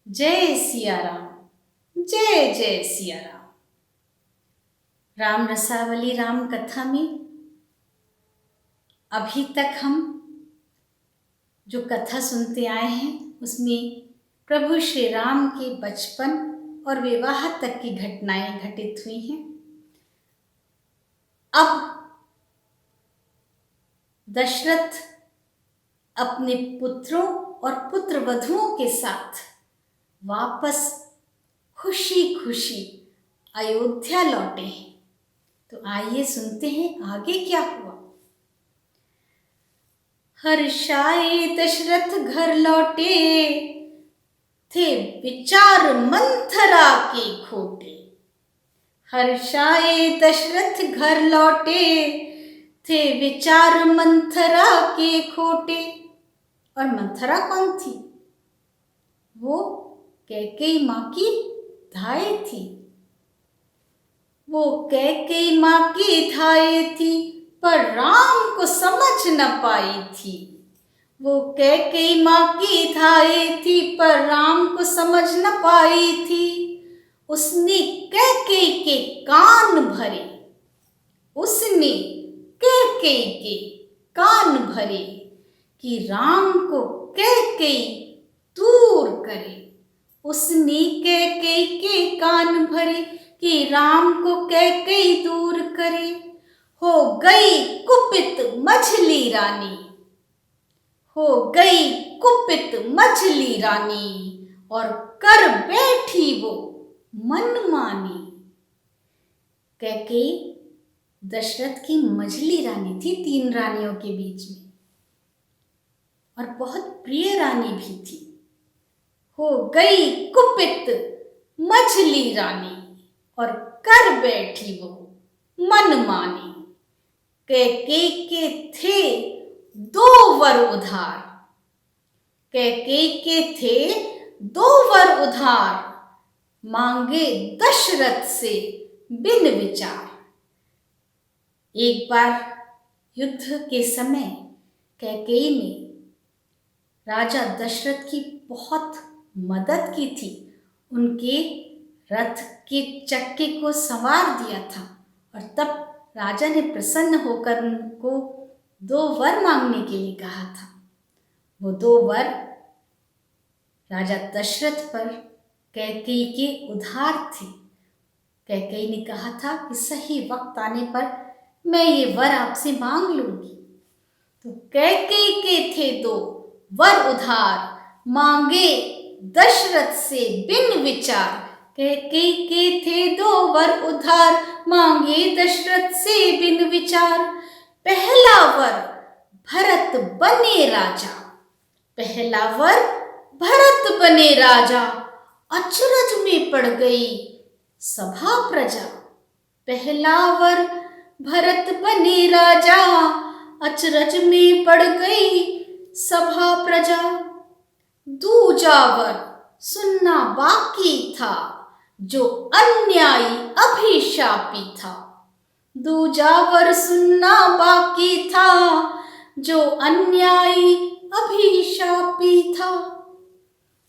जय सिया राम। जय जय सिया राम। राम रसावली राम कथा में अभी तक हम जो कथा सुनते आए हैं उसमें प्रभु श्री राम के बचपन और विवाह तक की घटनाएं घटित हुई हैं। अब दशरथ अपने पुत्रों और पुत्रवधुओं के साथ वापस खुशी खुशी अयोध्या लौटे हैं। तो आइए सुनते हैं आगे क्या हुआ। हर्षाए दशरथ घर लौटे, थे विचार मंथरा के खोटे। हर्षाए दशरथ घर लौटे, थे विचार मंथरा के खोटे। और मंथरा कौन थी? वो कैकेयी माँ की धाई थी। वो कैकेयी माँ की धाई थी, पर राम को समझ न पाई थी। वो कैकेयी माँ की धाई थी, पर राम को समझ न पाई थी। उसने कैकेयी के कान भरे, उसने कैकेयी के कान भरे कि राम को कैकेयी दूर करे। उसने कैकेयी के कान भरे कि राम को कैकेयी दूर करे। हो गई कुपित मछली रानी, हो गई कुपित मछली रानी, और कर बैठी वो मनमानी। कैकेयी दशरथ की मझली रानी थी, 3 रानियों के बीच में, और बहुत प्रिय रानी भी थी। हो गई कुपित मछली रानी, और कर बैठी वो मनमानी। कैकेयी के थे 2 वर उधार, कैकेयी के थे 2 वर उधार, मांगे दशरथ से बिन विचार। एक बार युद्ध के समय कैकेयी ने राजा दशरथ की बहुत मदद की थी। उनके रथ के चक्के को संवार दिया था, और तब राजा ने प्रसन्न होकर उनको 2 वर मांगने के लिए कहा था। वो 2 वर राजा दशरथ पर कैकेयी के उधार थे। कैकेयी ने कहा था कि सही वक्त आने पर मैं ये वर आपसे मांग लूंगी। तो कैकेयी के थे 2 वर उधार, मांगे दशरथ से बिन विचार। कैकेयी के थे 2 वर उधार, मांगे दशरथ से बिन विचार। पहला वर भरत बने राजा, पहला वर भरत बने राजा, अचरज में पड़ गई सभा प्रजा। पहला वर भरत बने राजा, अचरज में पड़ गई सभा प्रजा। दूजा वर सुनना बाकी था, जो अन्यायी अभिशापी था। दूजा वर सुनना बाकी था, जो अन्यायी अभिशापी था।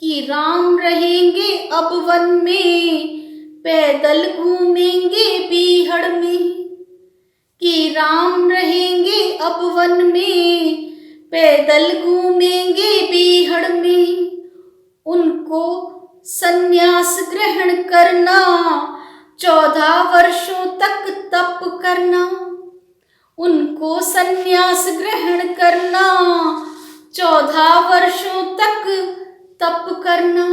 कि राम रहेंगे अब वन में, पैदल घूमेंगे बीहड़ में। कि राम रहेंगे अब वन में, पैदल घूमेंगे बीहड़ में। उनको संन्यास ग्रहण करना, 14 वर्षों तक तप करना। उनको संन्यास ग्रहण करना, 14 वर्षों तक तप करना।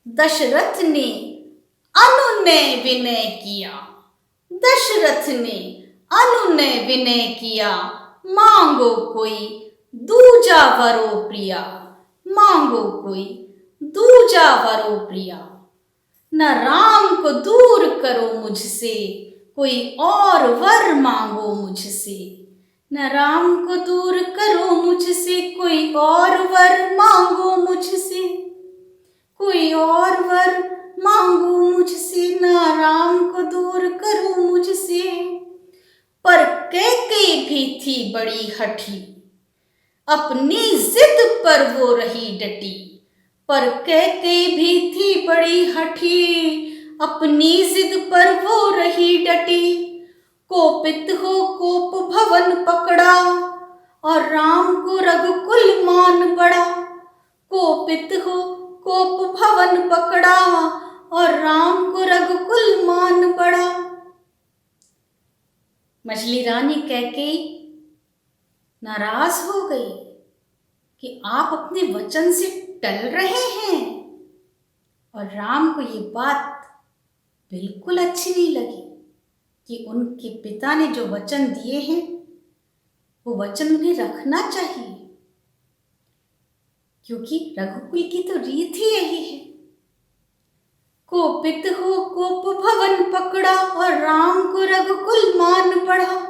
दशरथ ने अनुनय विनय किया, दशरथ ने अनुनय विनय किया। मांगो कोई दूजा वरो प्रिया, मांगो कोई दूजा वरो प्रिया। न राम को दूर करो मुझसे, कोई और वर मांगो मुझसे। न राम को दूर करो मुझसे, कोई और वर मांगो मुझसे। कोई और वर मांगो मुझसे, न राम को दूर करो मुझसे। पर कैकेयी भी थी बड़ी हठी, अपनी जिद पर वो रही डटी। पर कैकेयी भी थी बड़ी हठी, अपनी जिद पर वो रही डटी। कोपित हो कोप भवन पकड़ा, और राम को रघुकुल मान पड़ा। कोपित हो कोप भवन पकड़ा, और राम को रघुकुल मान पड़ा। मछली रानी कैकेयी नाराज हो गई कि आप अपने वचन से टल रहे हैं, और राम को ये बात बिल्कुल अच्छी नहीं लगी कि उनके पिता ने जो वचन दिए हैं वो वचन उन्हें रखना चाहिए, क्योंकि रघुकुल की तो रीत ही यही है। कोपित हो कोप भवन पकड़ा, और राम को रघुकुल मान पड़ा।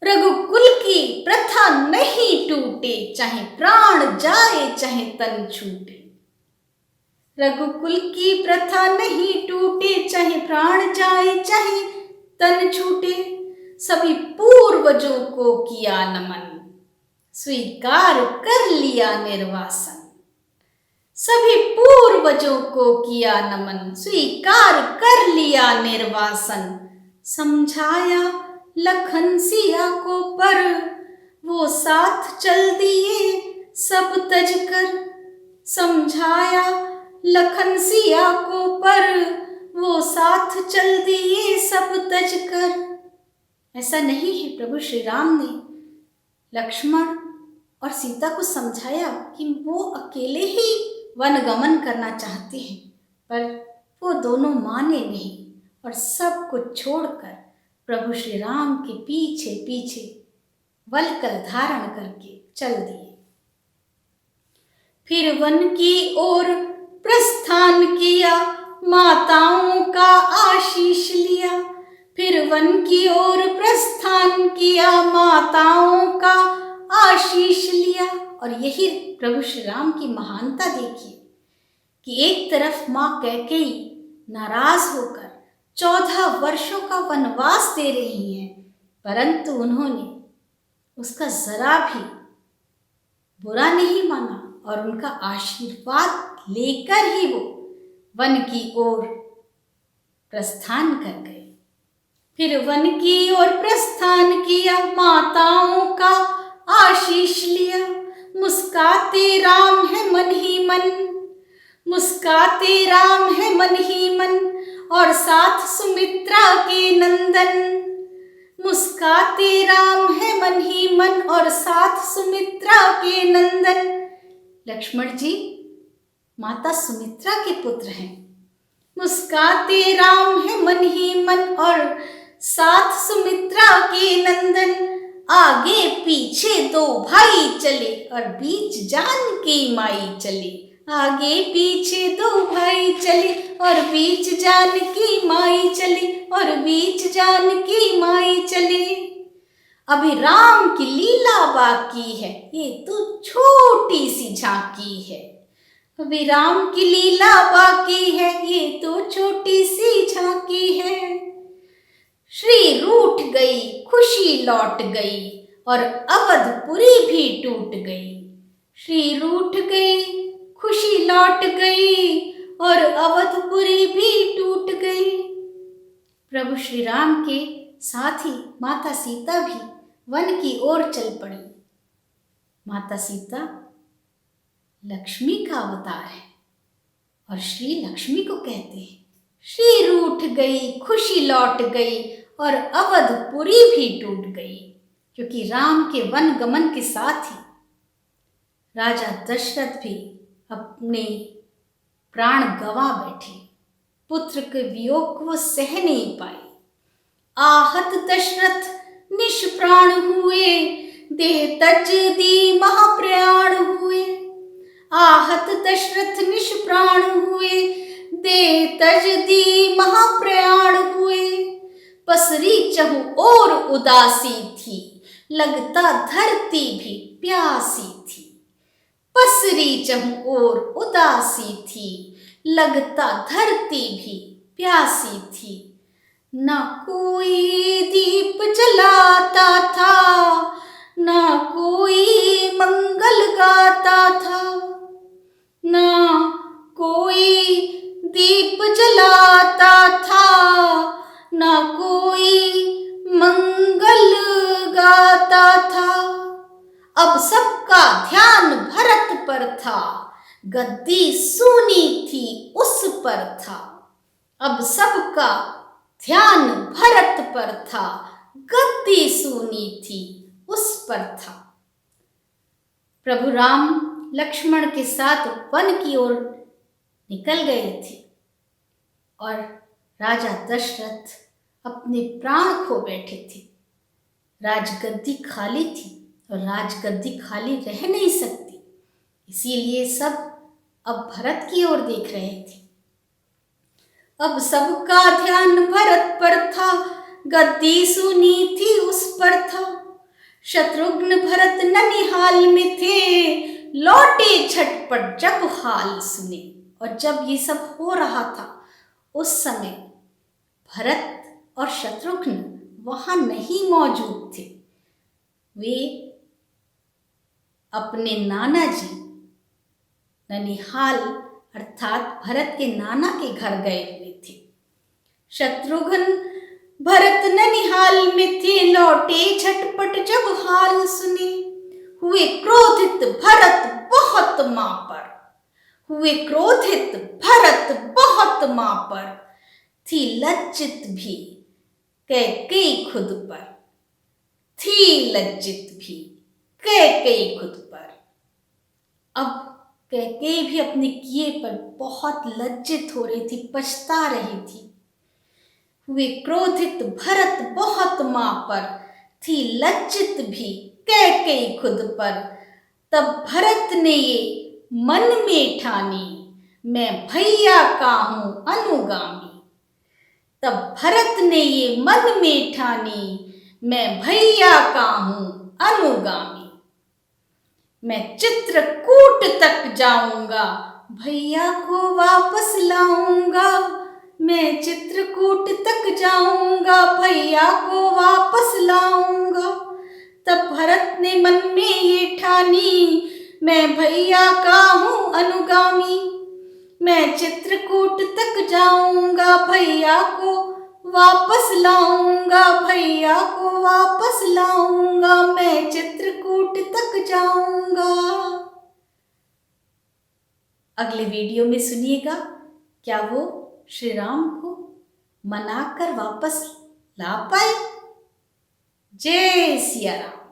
रघुकुल की प्रथा नहीं टूटे, चाहे प्राण जाए चाहे तन छूटे। रघुकुल की प्रथा नहीं टूटे, चाहे प्राण जाए चाहे तन छूटे। सभी पूर्वजों को किया नमन, स्वीकार कर लिया निर्वासन। सभी पूर्वजों को किया नमन, स्वीकार कर लिया निर्वासन। समझाया लखन सिया को पर, वो साथ चल दिए सब तज कर। समझाया लखन सिया को पर, वो साथ चल दिए सब तज कर। ऐसा नहीं है, प्रभु श्री राम ने लक्ष्मण और सीता को समझाया कि वो अकेले ही वन गमन करना चाहते हैं, पर वो दोनों माने नहीं और सब कुछ छोड़कर प्रभु श्री राम के पीछे पीछे वलकल धारण करके चल दिए। फिर वन की ओर प्रस्थान किया, माताओं का आशीष लिया। फिर वन की ओर प्रस्थान किया, माताओं का आशीष लिया। और यही प्रभु श्री राम की महानता देखिए कि एक तरफ माँ कैकेयी नाराज होकर 14 वर्षों का वनवास दे रही हैं, परंतु उन्होंने उसका जरा भी बुरा नहीं माना और उनका आशीर्वाद लेकर ही वो वन की ओर प्रस्थान कर गए। फिर वन की ओर प्रस्थान किया, माताओं का आशीष लिया। मुस्काते राम है मन ही मन, मुस्काते राम है मन ही मन, और साथ सुमित्रा के नंदन। मुस्काते राम है मन ही मन, और साथ सुमित्रा के नंदन। लक्ष्मण जी माता सुमित्रा के पुत्र हैं। मुस्काते राम है मन ही मन, और साथ सुमित्रा के नंदन। आगे पीछे 2 भाई चले, और बीच जानकी माई चली। आगे पीछे 2 भाई चले, और बीच जानकी माई चली, और बीच जानकी माई चली। अभी राम की लीला बाकी है, ये तो छोटी सी झांकी है। अभी राम की लीला बाकी है, ये तो छोटी सी झांकी है। श्री रूठ गई खुशी लौट गई, और अवधपुरी भी टूट गई। श्री रूठ गई खुशी लौट गई, और अवधपुरी भी टूट गई। प्रभु श्री राम के साथ ही माता सीता भी वन की ओर चल पड़ी। माता सीता लक्ष्मी का अवतार है और श्री लक्ष्मी को कहते हैं। श्री रूठ गई खुशी लौट गई, और अवधपुरी भी टूट गई, क्योंकि राम के वन गमन के साथ ही राजा दशरथ भी अपने प्राण गंवा बैठे। पुत्र के वियोग को वो सह नहीं पाए। आहत दशरथ निष्प्राण हुए, देह तज दी महाप्रयाण हुए। आहत दशरथ निष्प्राण हुए, देह तज दी महाप्रयाण हुए। पसरी चहु और उदासी थी, लगता धरती भी प्यासी थी। पसरी चहु और उदासी थी, लगता धरती भी प्यासी थी। ना कोई दीप जलाता था, ना कोई मंगल गाता था, ना था, गद्दी सूनी थी उस पर था। अब सबका ध्यान भरत पर था, गद्दी सूनी थी उस पर था। प्रभु राम लक्ष्मण के साथ वन की ओर निकल गए थे और राजा दशरथ अपने प्राण खो बैठे थे। राजगद्दी खाली थी और राजगद्दी खाली रह नहीं सकती, इसीलिए सब अब भरत की ओर देख रहे थे। अब सबका ध्यान भरत पर था, गद्दी सुनी थी उस पर था। शत्रुघ्न भरत ननिहाल में थे, लौटे झटपट जब हाल सुने। और जब ये सब हो रहा था उस समय भरत और शत्रुघ्न वहां नहीं मौजूद थे। वे अपने नाना जी ननिहाल अर्थात भरत के नाना के घर गए हुए थे। शत्रुघ्न भरत ननिहाल में थे, लौटे झटपट जब हाल सुने। हुए क्रोधित भरत बहुत मां पर, हुए क्रोधित भरत बहुत मां पर। थी लज्जित भी कैकेयी खुद पर, थी लज्जित भी कैकेयी खुद पर। अब कैकेयी भी अपने किए पर बहुत लज्जित हो रही थी, पछता रही थी। हुए क्रोधित भरत बहुत मां पर, थी लज्जित भी कैकेयी खुद पर। तब भरत ने ये मन में ठानी, मैं भैया का हूं अनुगामी। तब भरत ने ये मन में ठानी, मैं भैया का हूं अनुगामी। मैं चित्रकूट तक जाऊंगा, भैया को वापस लाऊंगा। मैं चित्रकूट तक जाऊंगा, भैया को वापस लाऊंगा। तब भरत ने मन में ये ठानी, मैं भैया का हूं अनुगामी। मैं चित्रकूट तक जाऊंगा, भैया को वापस लाऊंगा। भैया को वापस लाऊंगा, मैं चित्रकूट तक जाऊंगा। अगले वीडियो में सुनिएगा, क्या वो श्री राम को मनाकर वापस ला पाए? जय सिया राम।